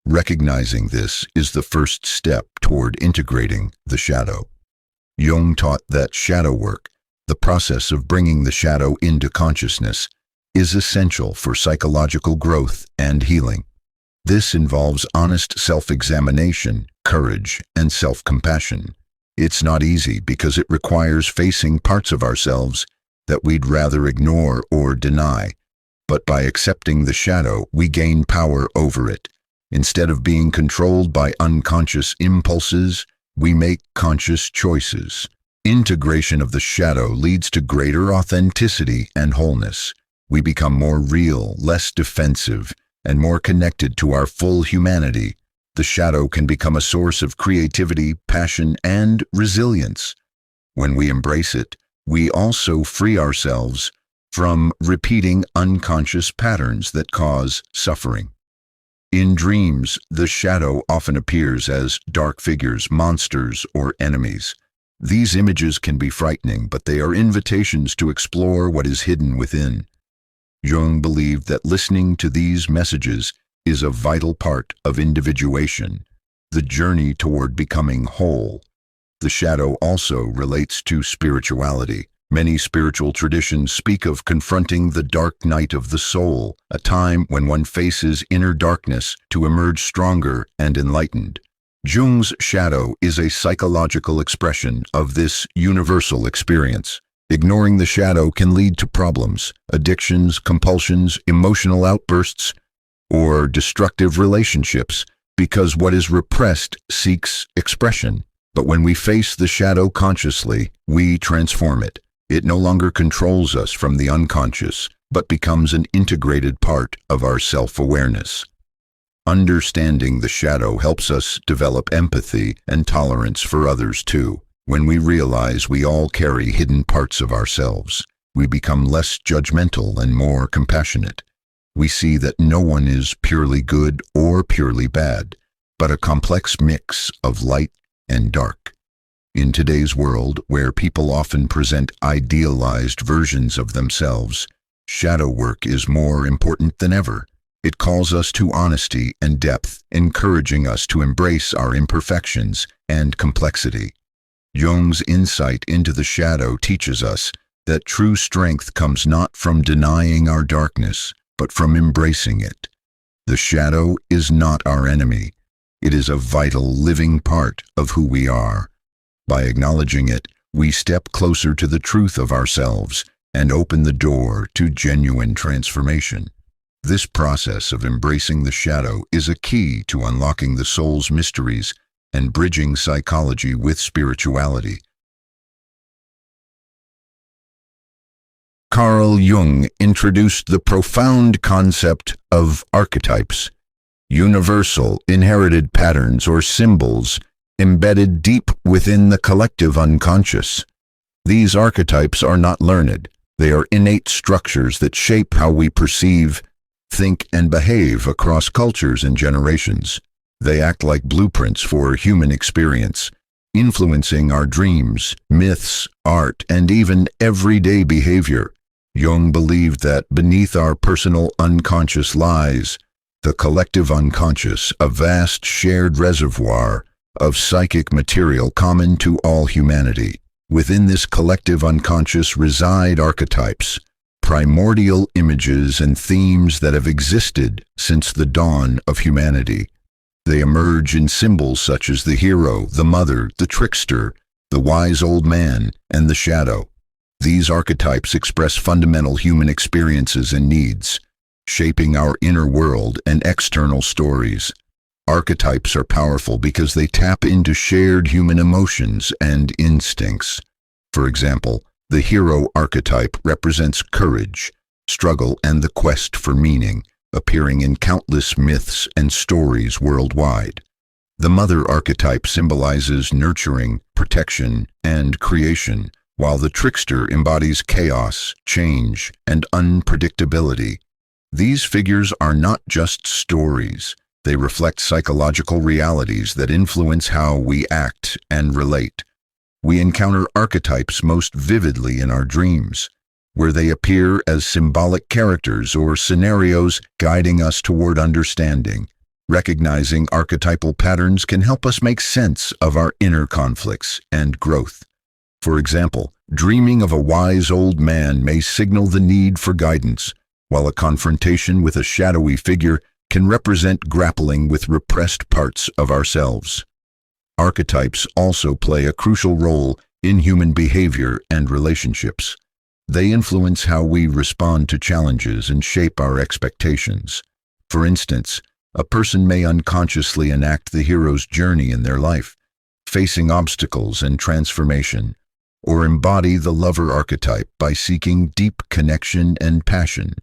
Recognizing this is the first step toward integrating the shadow. Jung taught that shadow work, the process of bringing the shadow into consciousness, is essential for psychological growth and healing. This involves honest self-examination, courage, and self-compassion. It's not easy because it requires facing parts of ourselves that we'd rather ignore or deny, but by accepting the shadow, we gain power over it. Instead of being controlled by unconscious impulses, we make conscious choices. Integration of the shadow leads to greater authenticity and wholeness. We become more real, less defensive, and more connected to our full humanity. The shadow can become a source of creativity, passion, and resilience. When we embrace it, we also free ourselves from repeating unconscious patterns that cause suffering. In dreams, the shadow often appears as dark figures, monsters, or enemies. These images can be frightening, but they are invitations to explore what is hidden within. Jung believed that listening to these messages is a vital part of individuation, the journey toward becoming whole. The shadow also relates to spirituality. Many spiritual traditions speak of confronting the dark night of the soul, a time when one faces inner darkness to emerge stronger and enlightened. Jung's shadow is a psychological expression of this universal experience. Ignoring the shadow can lead to problems, addictions, compulsions, emotional outbursts, or destructive relationships, because what is repressed seeks expression. But when we face the shadow consciously, we transform it. It no longer controls us from the unconscious, but becomes an integrated part of our self-awareness. Understanding the shadow helps us develop empathy and tolerance for others too. When we realize we all carry hidden parts of ourselves, we become less judgmental and more compassionate. We see that no one is purely good or purely bad, but a complex mix of light and dark. In today's world, where people often present idealized versions of themselves, shadow work is more important than ever. It calls us to honesty and depth, encouraging us to embrace our imperfections and complexity. Jung's insight into the shadow teaches us that true strength comes not from denying our darkness, but from embracing it. The shadow is not our enemy. It is a vital, living part of who we are. By acknowledging it, we step closer to the truth of ourselves and open the door to genuine transformation. This process of embracing the shadow is a key to unlocking the soul's mysteries and bridging psychology with spirituality. Carl Jung introduced the profound concept of archetypes, universal, inherited patterns or symbols embedded deep within the collective unconscious. These archetypes are not learned. They are innate structures that shape how we perceive, think, and behave across cultures and generations. They act like blueprints for human experience, influencing our dreams, myths, art, and even everyday behavior. Jung believed that beneath our personal unconscious lies the collective unconscious, a vast shared reservoir of psychic material common to all humanity. Within this collective unconscious reside archetypes, primordial images and themes that have existed since the dawn of humanity. They emerge in symbols such as the hero, the mother, the trickster, the wise old man, and the shadow. These archetypes express fundamental human experiences and needs, shaping our inner world and external stories. Archetypes are powerful because they tap into shared human emotions and instincts. For example, The hero archetype represents courage, struggle, and the quest for meaning, appearing in countless myths and stories worldwide. The mother archetype symbolizes nurturing, protection, and creation, while the trickster embodies chaos, change, and unpredictability. These figures are not just stories. They reflect psychological realities that influence how we act and relate. We encounter archetypes most vividly in our dreams, where they appear as symbolic characters or scenarios guiding us toward understanding. Recognizing archetypal patterns can help us make sense of our inner conflicts and growth. For example, dreaming of a wise old man may signal the need for guidance, while a confrontation with a shadowy figure can represent grappling with repressed parts of ourselves. Archetypes also play a crucial role in human behavior and relationships. They influence how we respond to challenges and shape our expectations. For instance, a person may unconsciously enact the hero's journey in their life, facing obstacles and transformation, or embody the lover archetype by seeking deep connection and passion.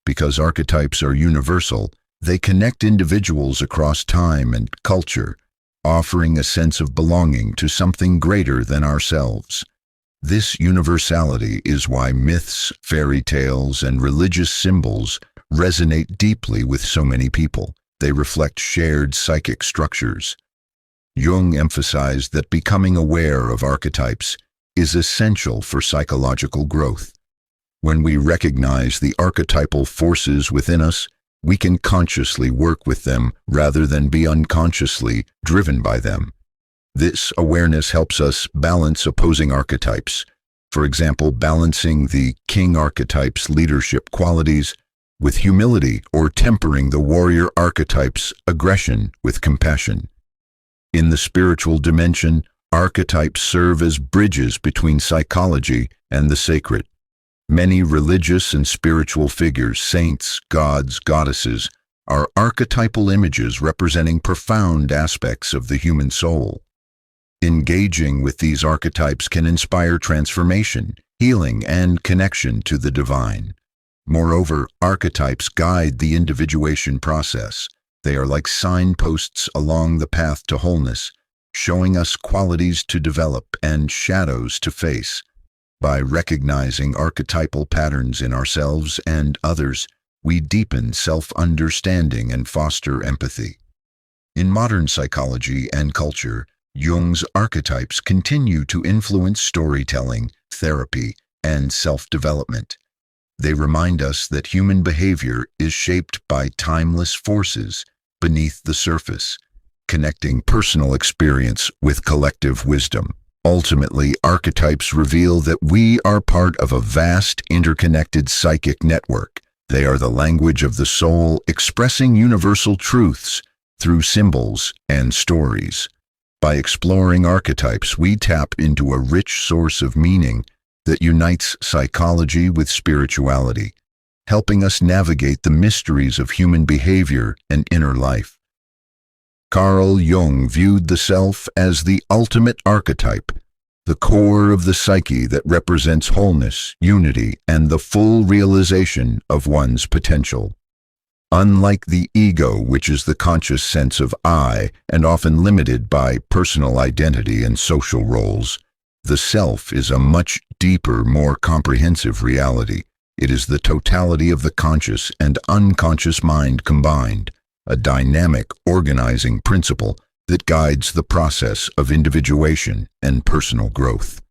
Because archetypes are universal, they connect individuals across time and culture, offering a sense of belonging to something greater than ourselves. This universality is why myths, fairy tales, and religious symbols resonate deeply with so many people. They reflect shared psychic structures. Jung emphasized that becoming aware of archetypes is essential for psychological growth. When we recognize the archetypal forces within us, we can consciously work with them rather than be unconsciously driven by them. This awareness helps us balance opposing archetypes. For example, balancing the king archetype's leadership qualities with humility, or tempering the warrior archetype's aggression with compassion. In the spiritual dimension, archetypes serve as bridges between psychology and the sacred. Many religious and spiritual figures, saints, gods, goddesses, are archetypal images representing profound aspects of the human soul. Engaging with these archetypes can inspire transformation, healing, and connection to the divine. Moreover, archetypes guide the individuation process. They are like signposts along the path to wholeness, showing us qualities to develop and shadows to face. By recognizing archetypal patterns in ourselves and others, we deepen self-understanding and foster empathy. In modern psychology and culture, Jung's archetypes continue to influence storytelling, therapy, and self-development. They remind us that human behavior is shaped by timeless forces beneath the surface, connecting personal experience with collective wisdom. Ultimately, archetypes reveal that we are part of a vast, interconnected psychic network. They are the language of the soul, expressing universal truths through symbols and stories. By exploring archetypes, we tap into a rich source of meaning that unites psychology with spirituality, helping us navigate the mysteries of human behavior and inner life. Carl Jung viewed the self as the ultimate archetype, the core of the psyche that represents wholeness, unity, and the full realization of one's potential. Unlike the ego, which is the conscious sense of I and often limited by personal identity and social roles, the self is a much deeper, more comprehensive reality. It is the totality of the conscious and unconscious mind combined, a dynamic, organizing principle that guides the process of individuation and personal growth.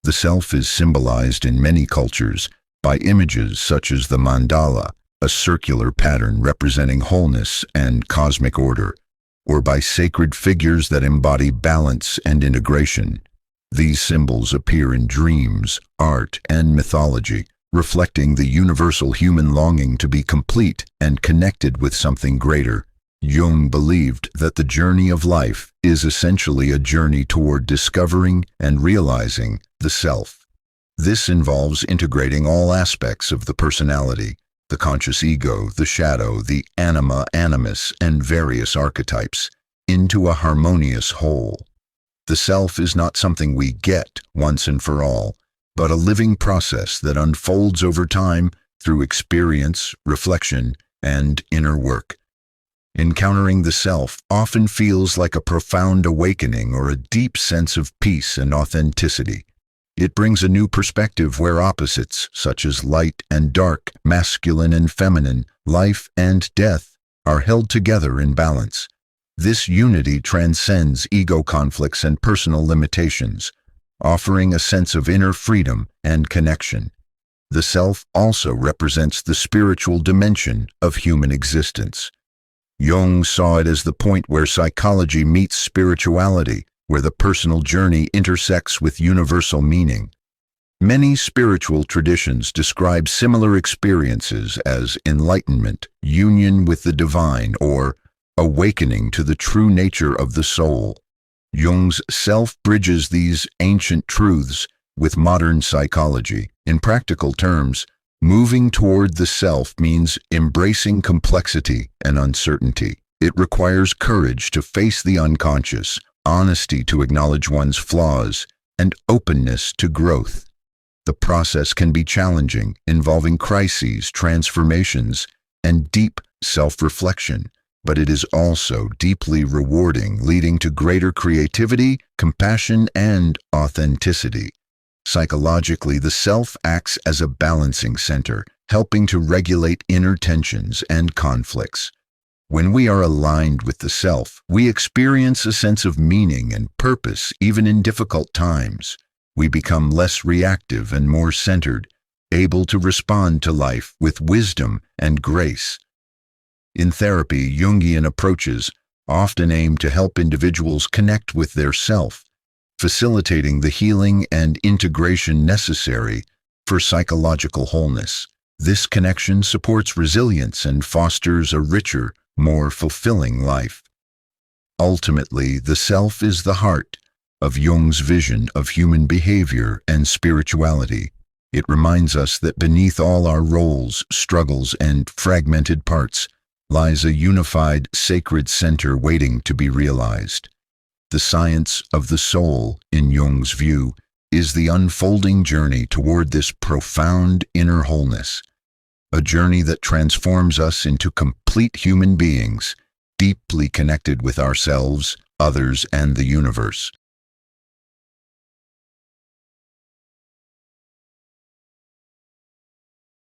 The self is symbolized in many cultures by images such as the mandala, a circular pattern representing wholeness and cosmic order, or by sacred figures that embody balance and integration. These symbols appear in dreams, art, and mythology, reflecting the universal human longing to be complete and connected with something greater. Jung believed that the journey of life is essentially a journey toward discovering and realizing the self. This involves integrating all aspects of the personality, the conscious ego, the shadow, the anima, animus, and various archetypes, into a harmonious whole. The self is not something we get once and for all, but a living process that unfolds over time through experience, reflection, and inner work. Encountering the self often feels like a profound awakening or a deep sense of peace and authenticity. It brings a new perspective where opposites, such as light and dark, masculine and feminine, life and death, are held together in balance. This unity transcends ego conflicts and personal limitations, offering a sense of inner freedom and connection. The self also represents the spiritual dimension of human existence. Jung saw it as the point where psychology meets spirituality, where the personal journey intersects with universal meaning. Many spiritual traditions describe similar experiences as enlightenment, union with the divine, or awakening to the true nature of the soul. Jung's self bridges these ancient truths with modern psychology. In practical terms, moving toward the self means embracing complexity and uncertainty. It requires courage to face the unconscious, honesty to acknowledge one's flaws, and openness to growth. The process can be challenging, involving crises, transformations, and deep self-reflection, but it is also deeply rewarding, leading to greater creativity, compassion, and authenticity. Psychologically, the self acts as a balancing center, helping to regulate inner tensions and conflicts. When we are aligned with the self, we experience a sense of meaning and purpose even in difficult times. We become less reactive and more centered, able to respond to life with wisdom and grace. In therapy, Jungian approaches often aim to help individuals connect with their self, facilitating the healing and integration necessary for psychological wholeness. This connection supports resilience and fosters a richer, more fulfilling life. Ultimately, the self is the heart of Jung's vision of human behavior and spirituality. It reminds us that beneath all our roles, struggles, and fragmented parts lies a unified, sacred center waiting to be realized. The science of the soul, in Jung's view, is the unfolding journey toward this profound inner wholeness, a journey that transforms us into complete human beings, deeply connected with ourselves, others, and the universe.